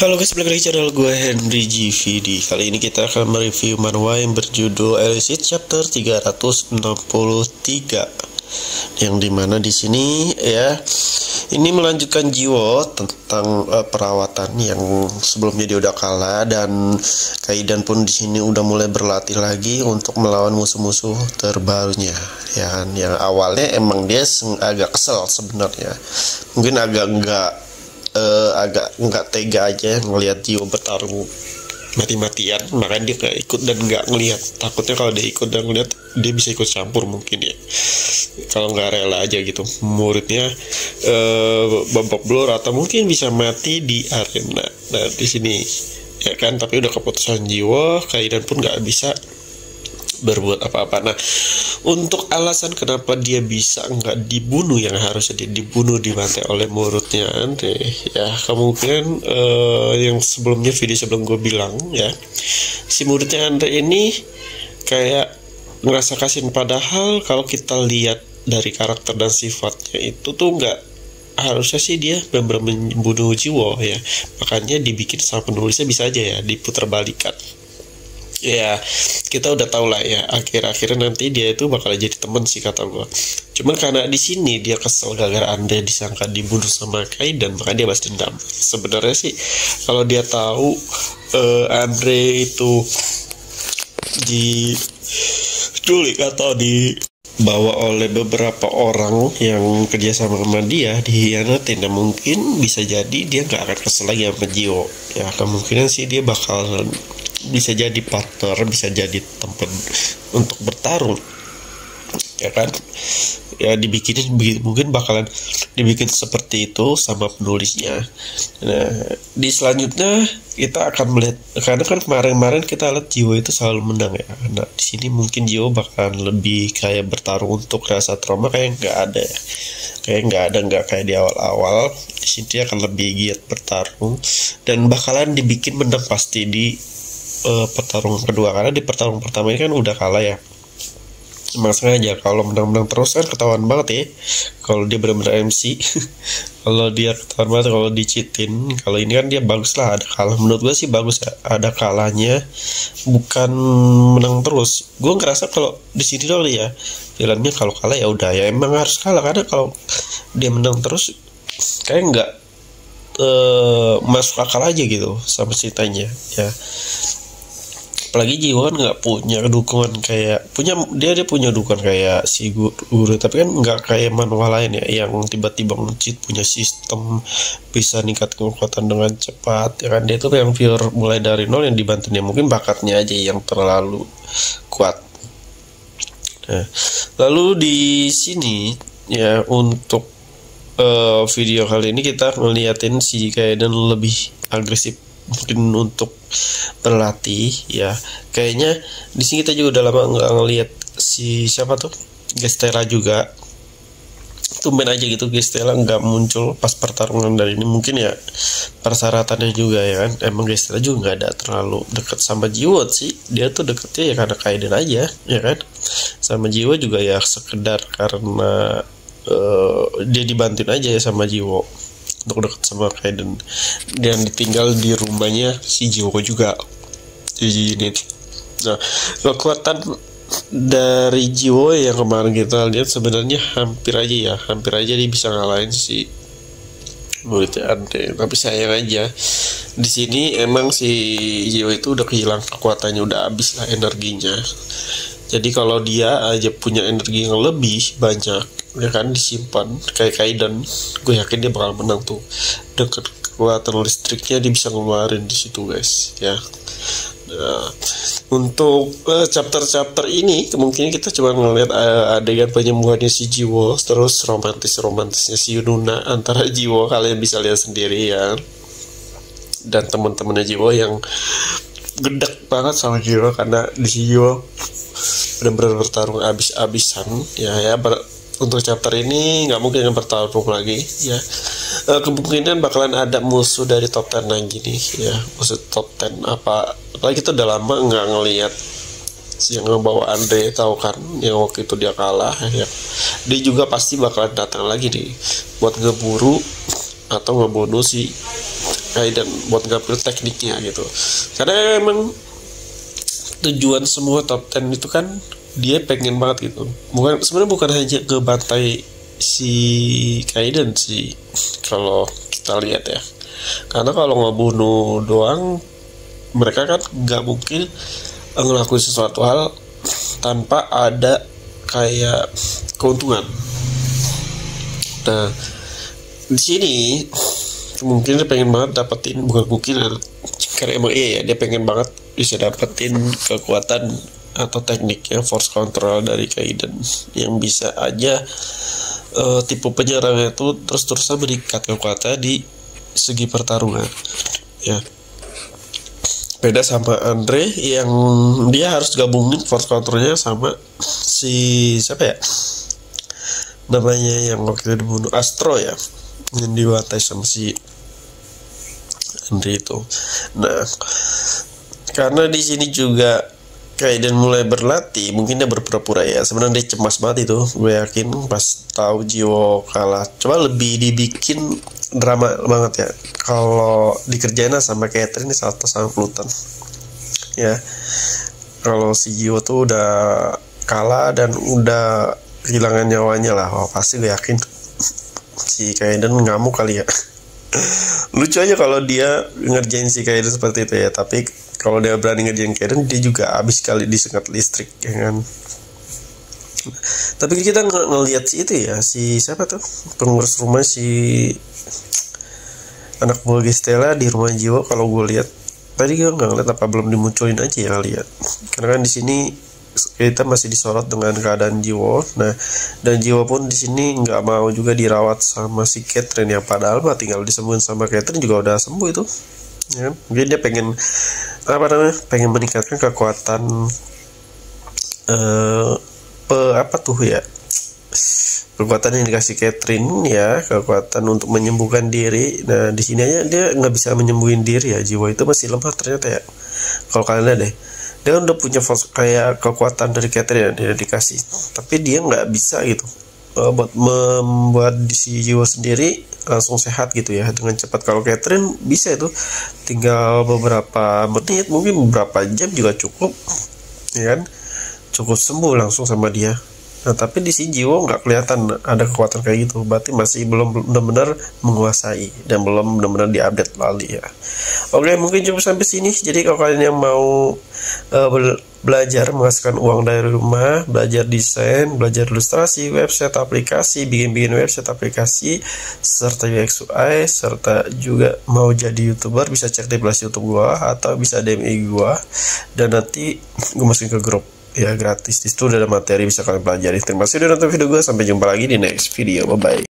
Halo guys, balik lagi channel gue Henry GVD. Kali ini kita akan mereview manhwa yang berjudul Elicit Chapter 363. Yang dimana di sini ya, ini melanjutkan Jiwo tentang perawatan yang sebelumnya dia udah kalah, dan Kaidan pun di sini udah mulai berlatih lagi untuk melawan musuh-musuh terbarunya. Ya kan, yang awalnya emang dia agak kesel sebenarnya, mungkin agak nggak tega aja ngelihat Jiwo bertarung mati-matian, makanya dia nggak ikut dan nggak ngelihat. Takutnya kalau dia ikut dan ngelihat, dia bisa ikut campur mungkin ya, kalau nggak rela aja gitu muridnya babak belur atau mungkin bisa mati di arena. Nah di sini ya kan, tapi udah keputusan Jiwo, Kaidan pun nggak bisa berbuat apa-apa. Nah, untuk alasan kenapa dia bisa nggak dibunuh, yang harusnya dia dibunuh, dibantai oleh muridnya Andre, ya kemungkinan yang sebelumnya, video sebelum gue bilang ya, si muridnya Andre ini kayak ngerasa kasihan, padahal kalau kita lihat dari karakter dan sifatnya itu tuh nggak harusnya sih dia benar-benar membunuh Jiwo ya. Makanya dibikin sama penulisnya bisa aja ya diputar balikan. Ya kita udah tahu lah ya, akhir-akhirnya nanti dia itu bakal jadi temen sih kata gue. Cuman karena di sini dia kesel gara-gara Andre disangka dibunuh sama Kaidan, maka dia balas dendam. Sebenarnya sih kalau dia tahu Andre itu diculik atau dibawa oleh beberapa orang yang kerjasama sama dia, dihianatin, dan mungkin bisa jadi dia nggak akan kesel lagi sama Jiwo. Ya kemungkinan sih dia bakal bisa jadi partner, bisa jadi tempat untuk bertarung ya kan. Ya dibikinin mungkin bakalan dibikin seperti itu sama penulisnya. Nah di selanjutnya kita akan melihat, karena kan kemarin kita lihat Jiwo itu selalu menang ya. Nah di sini mungkin Jiwo bakalan lebih kayak bertarung untuk rasa trauma, kayak nggak ada ya, nggak kayak di awal-awal. Di sini dia akan lebih giat bertarung dan bakalan dibikin menang pasti di pertarungan kedua, karena di pertarungan pertama ini kan udah kalah ya. Emang sengaja, kalau menang-menang terus kan ketahuan banget ya kalau dia benar-benar MC. Kalau dia ketahuan banget kalau dicitin. Kalau ini kan dia bagus lah ada kalah, menurut gue sih bagus ya, ada kalahnya, bukan menang terus. Gue ngerasa kalau di sini dong ya filmnya, kalau kalah ya udah ya emang harus kalah, karena kalau dia menang terus kayak nggak masuk akal aja gitu sama ceritanya ya. Apalagi Jiwo kan nggak punya dukungan kayak dia punya dukungan kayak si guru, tapi kan nggak kayak manhwa lain ya yang tiba-tiba nge-cheat, punya sistem bisa ningkat kekuatan dengan cepat ya kan. Dia tuh yang pure mulai dari nol, yang dibantunya mungkin bakatnya aja yang terlalu kuat. Nah, lalu di sini ya untuk video kali ini kita ngeliatin si Kaidan lebih agresif mungkin untuk berlatih ya. Kayaknya di sini kita juga udah lama nggak ngelihat si siapa tuh Gestella juga, tumben aja gitu Gestella nggak muncul pas pertarungan dari ini. Mungkin ya persyaratannya juga ya kan, emang Gestella juga nggak ada terlalu deket sama Jiwo sih, dia tuh deketnya ya karena Kaidan aja ya kan. Sama Jiwo juga ya sekedar karena dia dibantuin aja ya sama Jiwo untuk deket sama Kaidan, dan ditinggal di rumahnya si Jiwo juga di ini. Nah kekuatan dari Jiwo yang kemarin kita lihat sebenarnya hampir aja dia bisa ngalahin si muridnya Andre, tapi sayang aja di sini emang si Jiwo itu udah kehilangan kekuatannya, udah habis lah energinya. Jadi kalau dia aja punya energi yang lebih banyak ya kan, disimpan kayak Kaidan, gue yakin dia bakal menang tuh. Dengan kekuatan listriknya dia bisa ngeluarin di situ guys ya. Nah, untuk chapter ini kemungkinan kita coba ngeliat adegan penyembuhannya si Jiwo, terus romantisnya si Yununa antara Jiwo, kalian bisa lihat sendiri ya, dan teman-temannya Jiwo yang gedek banget sama Jiwo, karena di Jiwo benar-benar bertarung abis-abisan ya. Untuk chapter ini nggak mungkin yang bertarung lagi ya. Kemungkinan bakalan ada musuh dari top 10 lagi nih ya, musuh top 10 apalagi kita udah lama nggak ngelihat yang ngebawa Andre, tahu kan yang waktu itu dia kalah ya. Dia juga pasti bakalan datang lagi nih buat ngeburu atau ngebunuh si Kaiden buat ngambil tekniknya gitu. Karena emang tujuan semua top 10 itu kan dia pengen banget gitu. Sebenarnya bukan hanya ke bantai si Kaiden sih kalau kita lihat ya. Karena kalau ngebunuh doang, mereka kan nggak mungkin ngelakuin sesuatu hal tanpa ada kayak keuntungan. Nah, di sini mungkin dia pengen banget dapetin, bukan mungkin, karena emang iya ya, dia pengen banget bisa dapetin kekuatan atau tekniknya force control dari Kaiden yang bisa aja tipe penyerangnya itu terus-terusan meningkat kekuatannya di segi pertarungan ya. Beda sama Andre yang dia harus gabungin force controlnya sama si siapa ya namanya yang waktu itu dibunuh, Astro ya, yang diwatai sama si Andre itu. Nah, karena di sini juga Kaiden mulai berlatih, mungkin dia berpura-pura ya, sebenarnya dia cemas banget itu, gue yakin pas tahu Jiwo kalah. Coba lebih dibikin drama banget ya kalau dikerjain sama Catherine sama Pluton ya. Kalau si Jiwo tuh udah kalah dan udah kehilangan nyawanya lah, wah pasti gue yakin si Kaiden ngamuk kali ya. Lucu aja kalau dia ngerjain si Kaiden seperti itu ya, tapi kalau dia berani ngerjain Kaiden, dia juga habis kali disengat listrik ya kan. Tapi kita ngelihat si itu ya, si siapa tuh pengurus rumah, si anak buah Gestella di rumah Jiwo. Kalau gue lihat tadi gue nggak ngeliat apa belum dimunculin aja ya lihat, karena kan di sini kita masih disorot dengan keadaan Jiwo. Nah, dan Jiwo pun di sini nggak mau juga dirawat sama si Catherine yang padahal mah tinggal disembuhin sama Catherine juga udah sembuh itu ya kan. Jadi dia pengen pengen meningkatkan kekuatan apa tuh ya, kekuatan yang dikasih Catherine ya, kekuatan untuk menyembuhkan diri. Nah, di sini aja dia nggak bisa menyembuhin diri ya, Jiwo itu masih lemah ternyata ya. Kalau kalian lihat deh, dia udah punya kayak kekuatan dari Catherine yang dia dikasih, tapi dia nggak bisa gitu buat membuat si Jiwo sendiri langsung sehat gitu ya dengan cepat. Kalau Catherine bisa itu tinggal beberapa menit, mungkin beberapa jam juga cukup ya kan, cukup sembuh langsung sama dia. Nah, tapi di sini Jiwo nggak kelihatan ada kekuatan kayak gitu, berarti masih belum benar-benar menguasai dan belum benar-benar diupdate lagi ya. Oke, mungkin cukup sampai sini. Jadi kalau kalian yang mau belajar menghasilkan uang dari rumah, belajar desain, belajar ilustrasi, website, aplikasi, bikin website, aplikasi, serta UX UI, serta juga mau jadi YouTuber, bisa cek di playlist YouTube gua atau bisa DM gua, dan nanti gua masukin ke grup ya gratis. Di situ udah ada materi bisa kalian pelajari. Terima kasih udah nonton video gue, sampai jumpa lagi di next video, bye bye.